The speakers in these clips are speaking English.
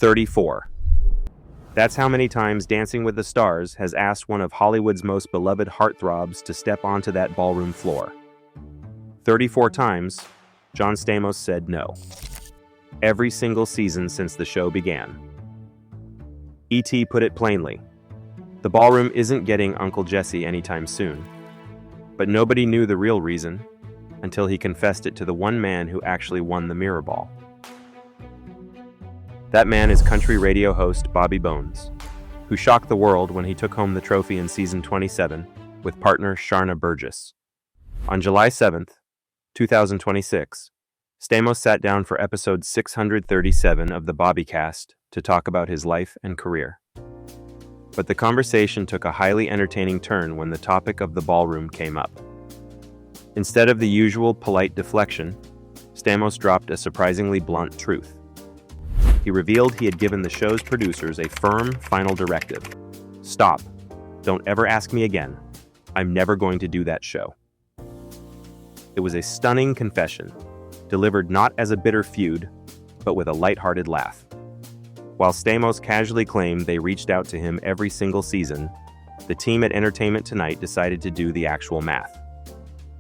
34. That's how many times Dancing with the Stars has asked one of Hollywood's most beloved heartthrobs to step onto that ballroom floor. 34 times, John Stamos said no. Every single season since the show began. E.T. put it plainly. The ballroom isn't getting Uncle Jesse anytime soon. But nobody knew the real reason until he confessed it to the one man who actually won the mirrorball. That man is country radio host Bobby Bones, who shocked the world when he took home the trophy in season 27 with partner Sharna Burgess. On July 7th, 2026, Stamos sat down for episode 637 of the Bobbycast to talk about his life and career. But the conversation took a highly entertaining turn when the topic of the ballroom came up. Instead of the usual polite deflection, Stamos dropped a surprisingly blunt truth. He revealed he had given the show's producers a firm, final directive. Stop. Don't ever ask me again. I'm never going to do that show. It was a stunning confession, delivered not as a bitter feud, but with a lighthearted laugh. While Stamos casually claimed they reached out to him every single season, the team at Entertainment Tonight decided to do the actual math.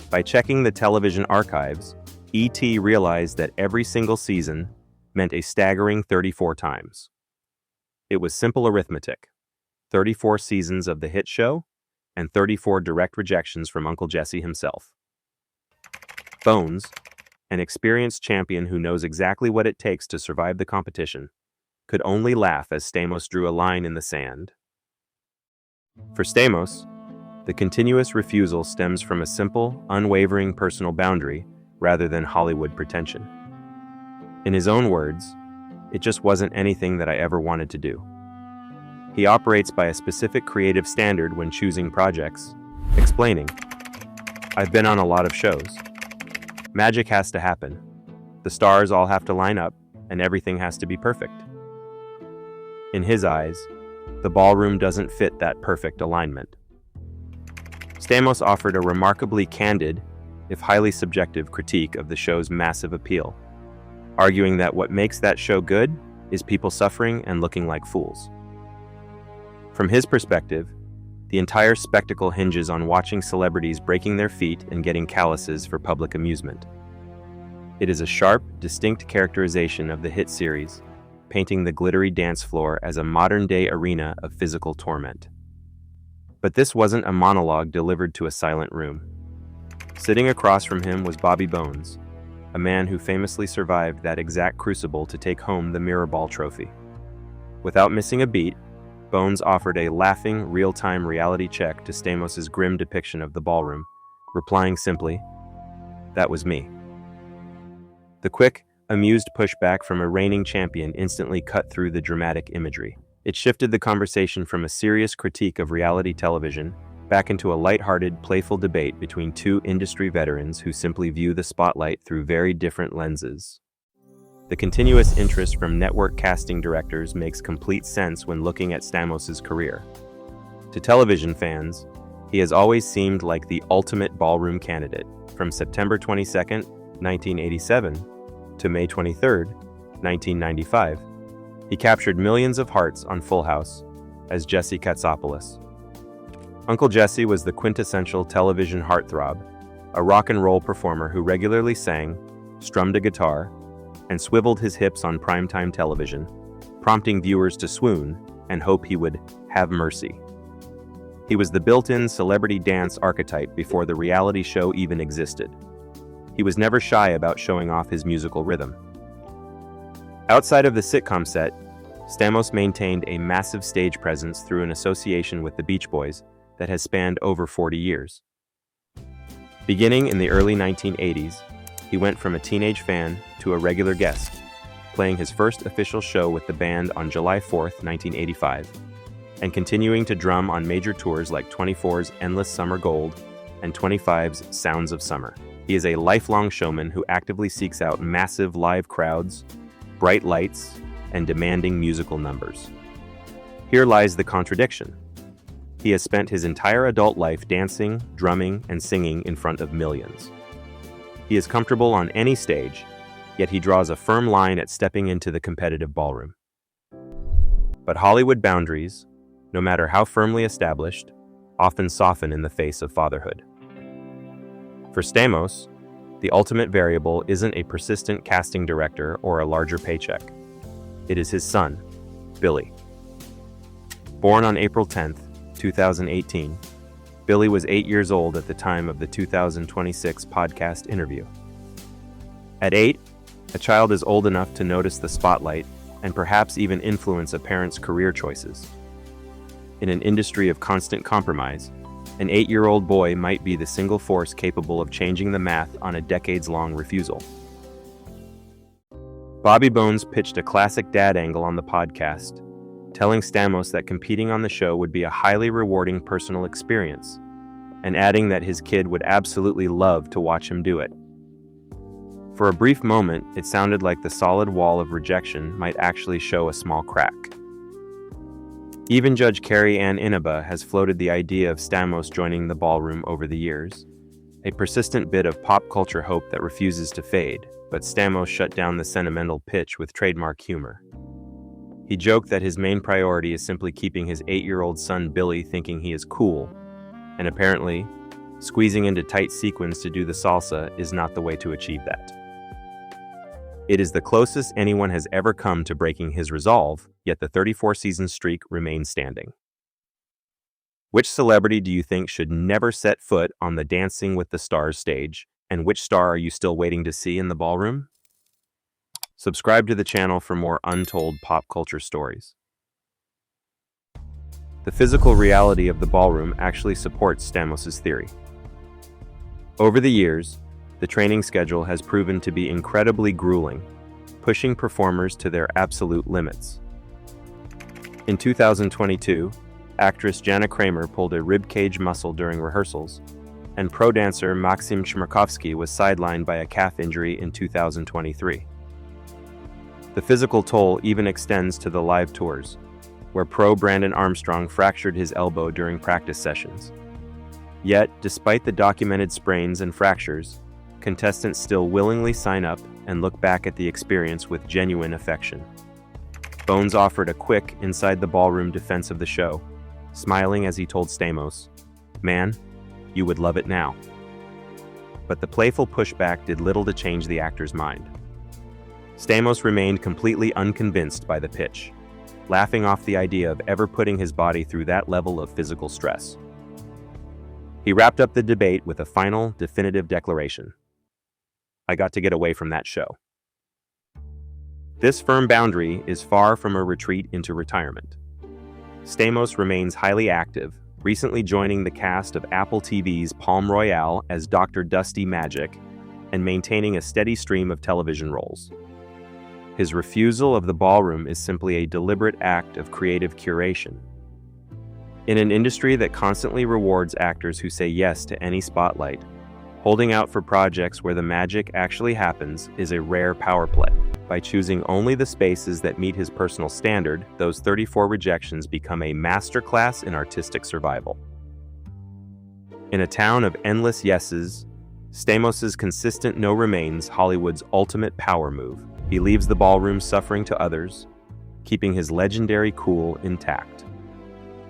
By checking the television archives, E.T. realized that every single season meant a staggering 34 times. It was simple arithmetic. 34 seasons of the hit show, and 34 direct rejections from Uncle Jesse himself. Bones, an experienced champion who knows exactly what it takes to survive the competition, could only laugh as Stamos drew a line in the sand. For Stamos, the continuous refusal stems from a simple, unwavering personal boundary rather than Hollywood pretension. In his own words, it just wasn't anything that I ever wanted to do. He operates by a specific creative standard when choosing projects, explaining, I've been on a lot of shows. Magic has to happen. The stars all have to line up, and everything has to be perfect. In his eyes, the ballroom doesn't fit that perfect alignment. Stamos offered a remarkably candid, if highly subjective, critique of the show's massive appeal, arguing that what makes that show good is people suffering and looking like fools. From his perspective, the entire spectacle hinges on watching celebrities breaking their feet and getting calluses for public amusement. It is a sharp, distinct characterization of the hit series, painting the glittery dance floor as a modern-day arena of physical torment. But this wasn't a monologue delivered to a silent room. Sitting across from him was Bobby Bones, a man who famously survived that exact crucible to take home the mirrorball trophy. Without missing a beat, Bones offered a laughing, real-time reality check to Stamos' grim depiction of the ballroom, replying simply, "That was me." The quick, amused pushback from a reigning champion instantly cut through the dramatic imagery. It shifted the conversation from a serious critique of reality television back into a lighthearted, playful debate between two industry veterans who simply view the spotlight through very different lenses. The continuous interest from network casting directors makes complete sense when looking at Stamos' career. To television fans, he has always seemed like the ultimate ballroom candidate. From September 22, 1987, to May 23, 1995, he captured millions of hearts on Full House as Jesse Katsopoulos. Uncle Jesse was the quintessential television heartthrob, a rock and roll performer who regularly sang, strummed a guitar, and swiveled his hips on primetime television, prompting viewers to swoon and hope he would have mercy. He was the built-in celebrity dance archetype before the reality show even existed. He was never shy about showing off his musical rhythm. Outside of the sitcom set, Stamos maintained a massive stage presence through an association with the Beach Boys that has spanned over 40 years. Beginning in the early 1980s, he went from a teenage fan to a regular guest, playing his first official show with the band on July 4, 1985, and continuing to drum on major tours like 24's Endless Summer Gold and 25's Sounds of Summer. He is a lifelong showman who actively seeks out massive live crowds, bright lights, and demanding musical numbers. Here lies the contradiction. He has spent his entire adult life dancing, drumming, and singing in front of millions. He is comfortable on any stage, yet he draws a firm line at stepping into the competitive ballroom. But Hollywood boundaries, no matter how firmly established, often soften in the face of fatherhood. For Stamos, the ultimate variable isn't a persistent casting director or a larger paycheck. It is his son, Billy. Born on April 10, 2018, Billy was 8 years old at the time of the 2026 podcast interview. At 8, a child is old enough to notice the spotlight and perhaps even influence a parent's career choices. In an industry of constant compromise, an 8-year-old boy might be the single force capable of changing the math on a decades-long refusal. Bobby Bones pitched a classic dad angle on the podcast, telling Stamos that competing on the show would be a highly rewarding personal experience, and adding that his kid would absolutely love to watch him do it. For a brief moment, it sounded like the solid wall of rejection might actually show a small crack. Even Judge Carrie Ann Inaba has floated the idea of Stamos joining the ballroom over the years, a persistent bit of pop culture hope that refuses to fade, but Stamos shut down the sentimental pitch with trademark humor. He joked that his main priority is simply keeping his 8-year-old son Billy thinking he is cool, and apparently, squeezing into tight sequins to do the salsa is not the way to achieve that. It is the closest anyone has ever come to breaking his resolve, yet the 34-season streak remains standing. Which celebrity do you think should never set foot on the Dancing with the Stars stage, and which star are you still waiting to see in the ballroom? Subscribe to the channel for more untold pop culture stories. The physical reality of the ballroom actually supports Stamos' theory. Over the years, the training schedule has proven to be incredibly grueling, pushing performers to their absolute limits. In 2022, actress Jana Kramer pulled a ribcage muscle during rehearsals, and pro dancer Maxim Chmerkovsky was sidelined by a calf injury in 2023. The physical toll even extends to the live tours, where pro Brandon Armstrong fractured his elbow during practice sessions. Yet, despite the documented sprains and fractures, contestants still willingly sign up and look back at the experience with genuine affection. Bones offered a quick, inside-the-ballroom defense of the show, smiling as he told Stamos, "Man, you would love it now." But the playful pushback did little to change the actor's mind. Stamos remained completely unconvinced by the pitch, laughing off the idea of ever putting his body through that level of physical stress. He wrapped up the debate with a final, definitive declaration. "I got to get away from that show." This firm boundary is far from a retreat into retirement. Stamos remains highly active, recently joining the cast of Apple TV's Palm Royale as Dr. Dusty Magic and maintaining a steady stream of television roles. His refusal of the ballroom is simply a deliberate act of creative curation. In an industry that constantly rewards actors who say yes to any spotlight, holding out for projects where the magic actually happens is a rare power play. By choosing only the spaces that meet his personal standard, those 34 rejections become a masterclass in artistic survival. In a town of endless yeses, Stamos' consistent no remains Hollywood's ultimate power move. He leaves the ballroom suffering to others, keeping his legendary cool intact.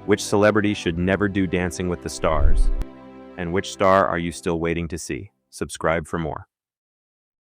Which celebrity should never do Dancing with the Stars? And which star are you still waiting to see? Subscribe for more.